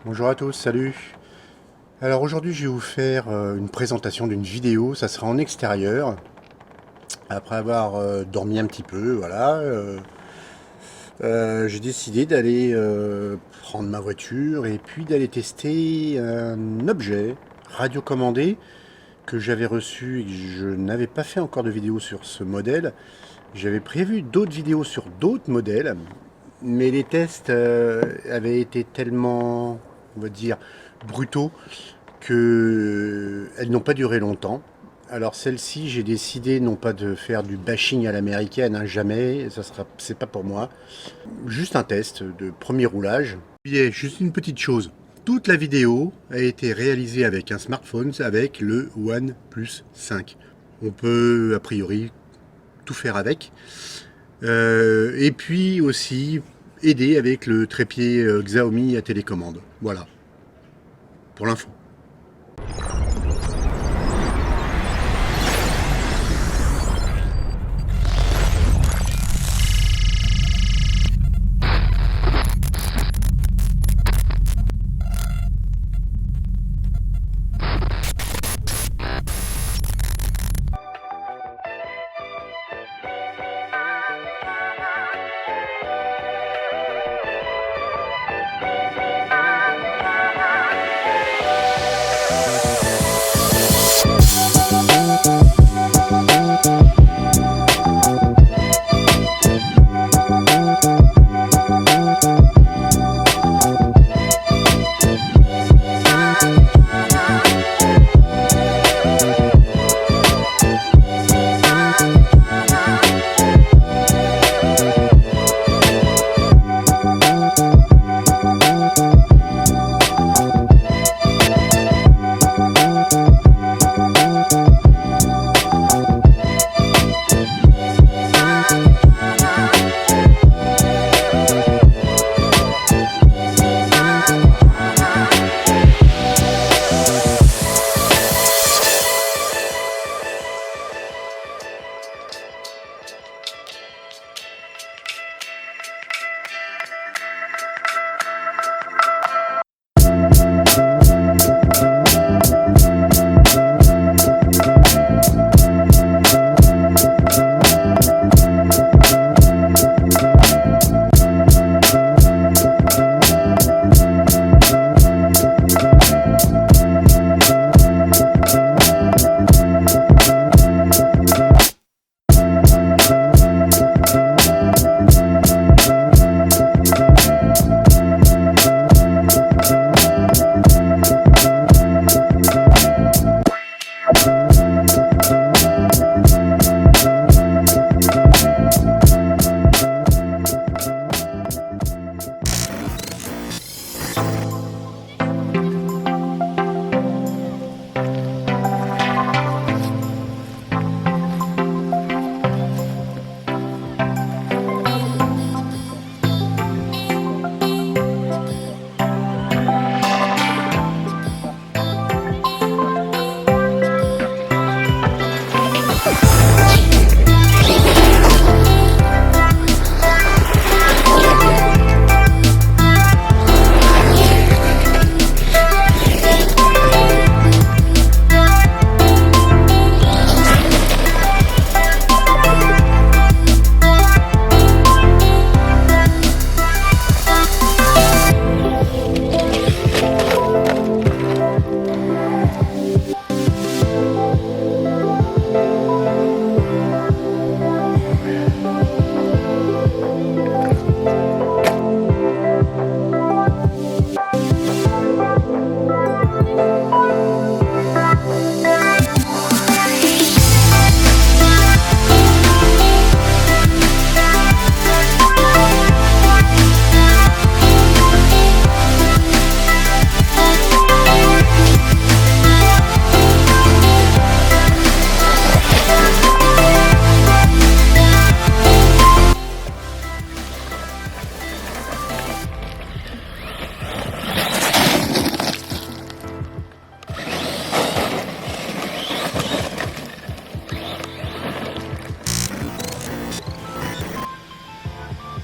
Bonjour à tous, salut. Alors aujourd'hui je vais vous faire une présentation d'une vidéo, ça sera en extérieur. Après avoir dormi un petit peu, voilà, j'ai décidé d'aller prendre ma voiture et puis d'aller tester un objet radiocommandé que j'avais reçu et que je n'avais pas fait encore de vidéo sur ce modèle. J'avais prévu d'autres vidéos sur d'autres modèles, mais les tests avaient été tellement, on va dire, brutaux qu'elles n'ont pas duré longtemps. Alors celle-ci, j'ai décidé non pas de faire du bashing à l'américaine, hein, jamais, c'est pas pour moi. Juste un test de premier roulage. Et juste une petite chose, toute la vidéo a été réalisée avec un smartphone, avec le OnePlus 5. On peut a priori tout faire avec. Et puis aussi aider avec le trépied Xiaomi à télécommande. Voilà, pour l'info.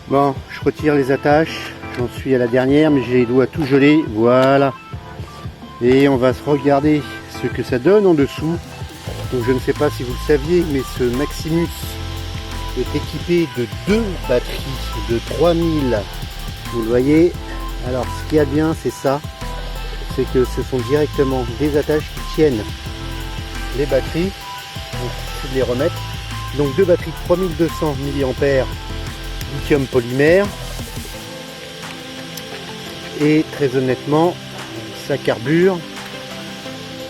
Bon, je retire les attaches, J'en suis à la dernière, mais j'ai les doigts tout gelés. Voilà. Et on va se regarder ce que ça donne en dessous. Donc je ne sais pas si vous le saviez, mais ce Maximus est équipé de 2 batteries de 3000. Vous le voyez. Alors ce qu'il y a de bien, c'est ça. C'est que ce sont directement des attaches qui tiennent les batteries. Donc il suffit de les remettre. Donc 2 batteries de 3200 mAh lithium polymère. Et très honnêtement, ça carbure.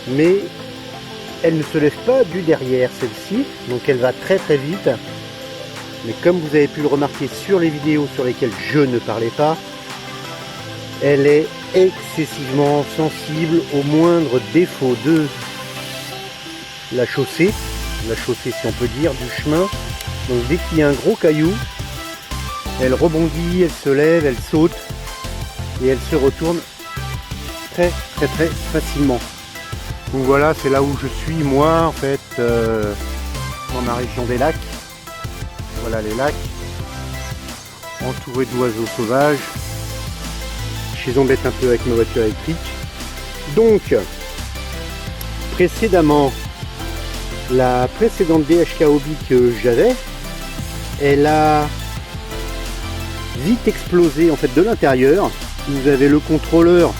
Mais elle ne se lève pas du derrière, celle-ci. Donc elle va très très vite. Mais comme vous avez pu le remarquer sur les vidéos sur lesquelles je ne parlais pas, elle est excessivement sensible au moindre défaut de la chaussée si on peut dire, du chemin. Donc dès qu'il y a un gros caillou, elle rebondit, elle se lève, elle saute et elle se retourne très facilement. Donc voilà, c'est là où je suis moi en fait, dans ma région des lacs. Voilà les lacs, entourés d'oiseaux sauvages. Je les embête un peu avec ma voiture électrique. Donc, précédemment, la précédente DHK Hobby que j'avais, elle a vite explosé en fait de l'intérieur. Vous avez le contrôleur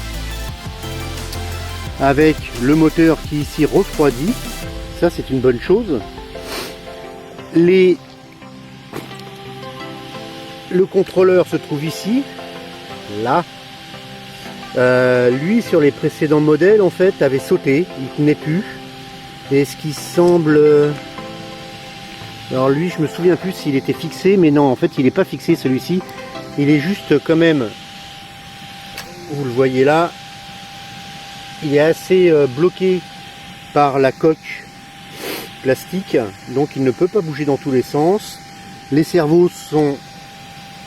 avec le moteur qui ici refroidit. Ça c'est une bonne chose. Le contrôleur se trouve ici, là. Lui sur les précédents modèles en fait avait sauté, il tenait plus. Et ce qui semble... Alors lui je me souviens plus s'il était fixé, mais non en fait il n'est pas fixé celui-ci. Il est juste quand même, vous le voyez là, il est assez bloqué par la coque plastique, donc il ne peut pas bouger dans tous les sens. Les servos sont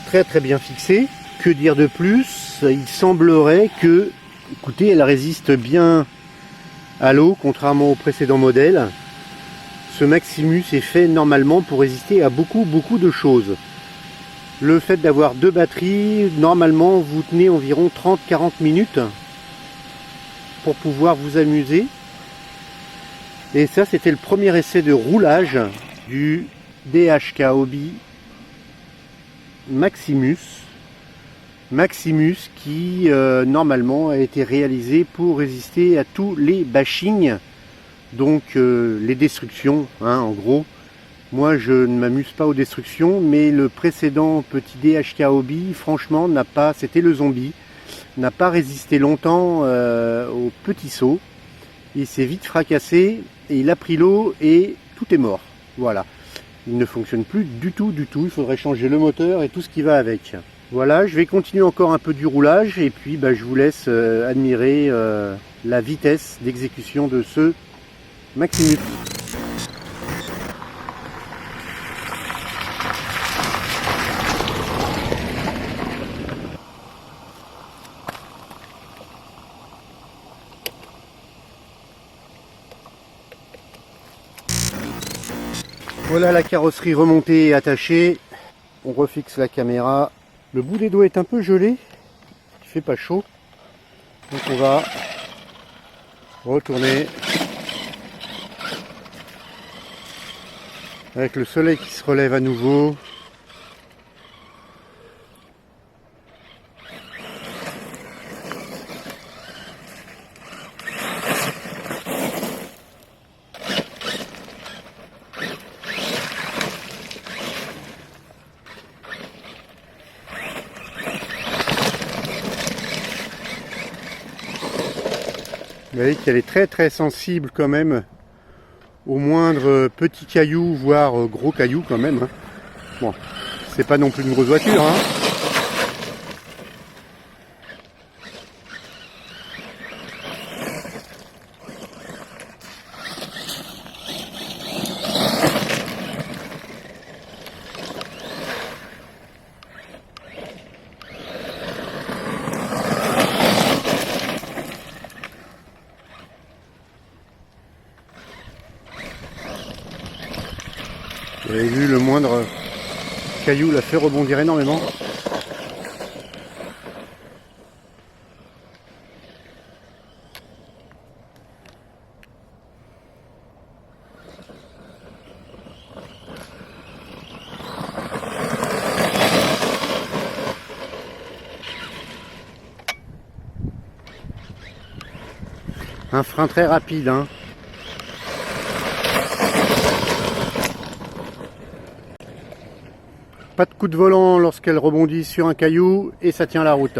très bien fixés. Que dire de plus? Il semblerait que, écoutez, elle résiste bien à l'eau, contrairement au précédent modèle. Ce Maximus est fait normalement pour résister à beaucoup de choses. Le fait d'avoir 2 batteries, normalement vous tenez environ 30-40 minutes pour pouvoir vous amuser. Et ça c'était le premier essai de roulage du DHK Hobby Maximus qui normalement a été réalisé pour résister à tous les bashings, donc les destructions, hein, en gros. Moi je ne m'amuse pas aux destructions, mais le précédent petit DHK Hobby, franchement, n'a pas, c'était le zombie, n'a pas résisté longtemps aux petits sauts. Il s'est vite fracassé et il a pris l'eau et tout est mort. Voilà. Il ne fonctionne plus du tout. Il faudrait changer le moteur et tout ce qui va avec. Voilà, je vais continuer encore un peu du roulage et puis je vous laisse admirer la vitesse d'exécution de ce Maximus. Voilà la carrosserie remontée et attachée. On refixe la caméra. Le bout des doigts est un peu gelé. Il fait pas chaud. Donc on va retourner. Avec le soleil qui se relève à nouveau. Vous voyez qu'elle est très sensible quand même au moindre petit caillou, voire gros caillou quand même. Hein. Bon, c'est pas non plus une grosse voiture. Hein. Vous avez vu, le moindre caillou l'a fait rebondir énormément. Un frein très rapide, hein. Pas de coup de volant lorsqu'elle rebondit sur un caillou et ça tient la route.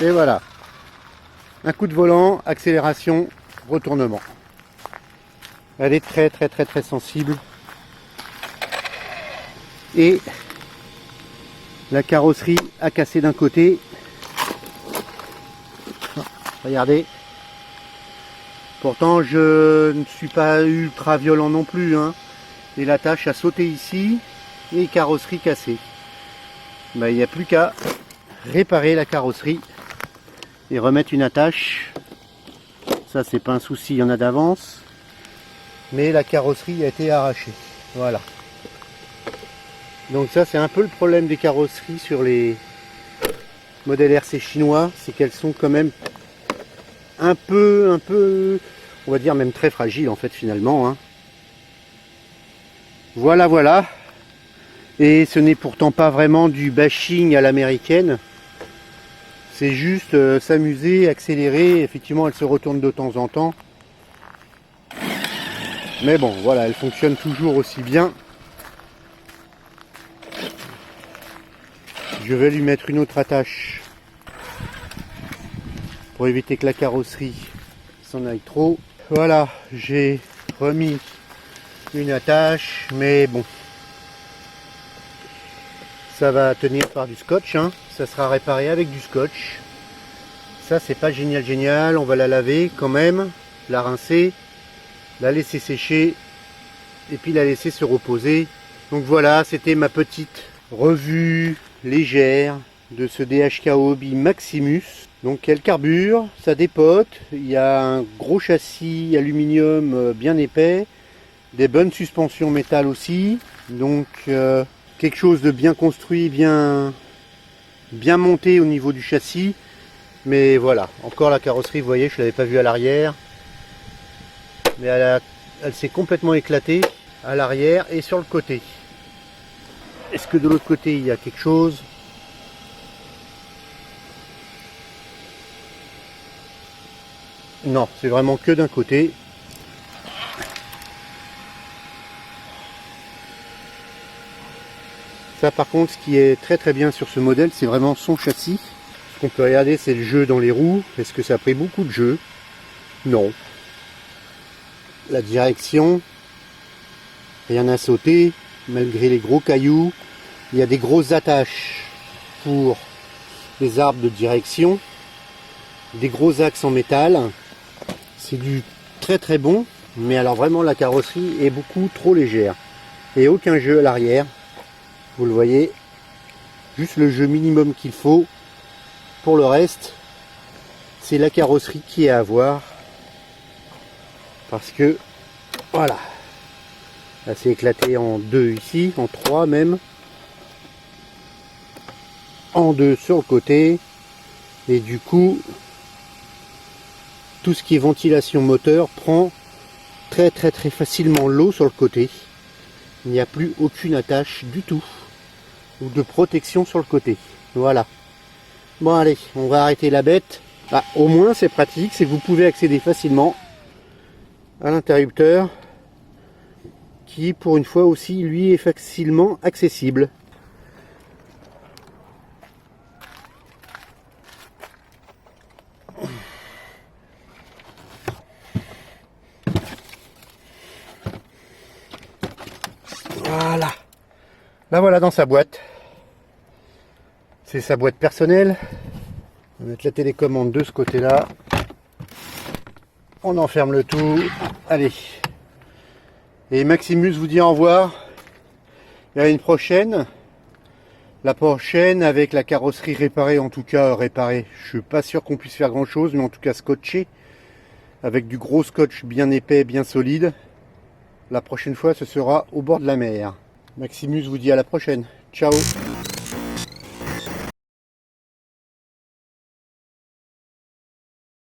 Et voilà. Un coup de volant, accélération, retournement. Elle est très sensible. Et la carrosserie a cassé d'un côté. Regardez. Pourtant je ne suis pas ultra violent non plus, hein. Et la tâche a sauté ici et carrosserie cassée. Ben, il n'y a plus qu'à réparer la carrosserie et remettre une attache. Ça c'est pas un souci, il y en a d'avance. Mais la carrosserie a été arrachée. Voilà. Donc ça c'est un peu le problème des carrosseries sur les modèles RC chinois, c'est qu'elles sont quand même un peu, on va dire même très fragiles en fait finalement, hein. Voilà. Et ce n'est pourtant pas vraiment du bashing à l'américaine. C'est juste s'amuser, accélérer. Effectivement elle se retourne de temps en temps. Mais bon voilà, elle fonctionne toujours aussi bien. Je vais lui mettre une autre attache pour éviter que la carrosserie s'en aille trop. Voilà, j'ai remis une attache, mais bon, ça va tenir par du scotch, hein. Ça sera réparé avec du scotch. Ça c'est pas génial, on va la laver quand même, la rincer, la laisser sécher et puis la laisser se reposer. Donc voilà, c'était ma petite revue légère de ce DHK Hobby Maximus. Donc elle carbure, ça dépote, il y a un gros châssis aluminium bien épais, des bonnes suspensions métal aussi, donc quelque chose de bien construit, bien monté au niveau du châssis. Mais voilà, encore la carrosserie, vous voyez, je ne l'avais pas vue à l'arrière, mais elle s'est complètement éclatée à l'arrière et sur le côté. Est-ce que de l'autre côté il y a quelque chose? Non, c'est vraiment que d'un côté. Ça par contre, ce qui est très bien sur ce modèle, c'est vraiment son châssis. Ce qu'on peut regarder, c'est le jeu dans les roues. Est-ce que ça a pris beaucoup de jeu? Non. La direction, rien à sauter, malgré les gros cailloux. Il y a des grosses attaches pour les arbres de direction, des gros axes en métal. C'est du très bon, mais alors vraiment la carrosserie est beaucoup trop légère. Et aucun jeu à l'arrière, vous le voyez, juste le jeu minimum qu'il faut. Pour le reste, c'est la carrosserie qui est à voir. Parce que, voilà, elle s'est éclatée en deux ici, en trois même. En deux sur le côté. Et du coup, tout ce qui est ventilation moteur prend très facilement l'eau sur le côté. Il n'y a plus aucune attache du tout ou de protection sur le côté. Voilà. Bon allez, on va arrêter la bête. Ah, au moins c'est pratique, c'est que vous pouvez accéder facilement à l'interrupteur qui pour une fois aussi lui est facilement accessible. Voilà. La voilà dans sa boîte. C'est sa boîte personnelle. On va mettre la télécommande de ce côté-là. On enferme le tout. Allez. Et Maximus vous dit au revoir. Et à une prochaine. La prochaine avec la carrosserie réparée, en tout cas réparée. Je suis pas sûr qu'on puisse faire grand chose, mais en tout cas scotché. Avec du gros scotch bien épais, bien solide. La prochaine fois, ce sera au bord de la mer. Maximus vous dit à la prochaine. Ciao.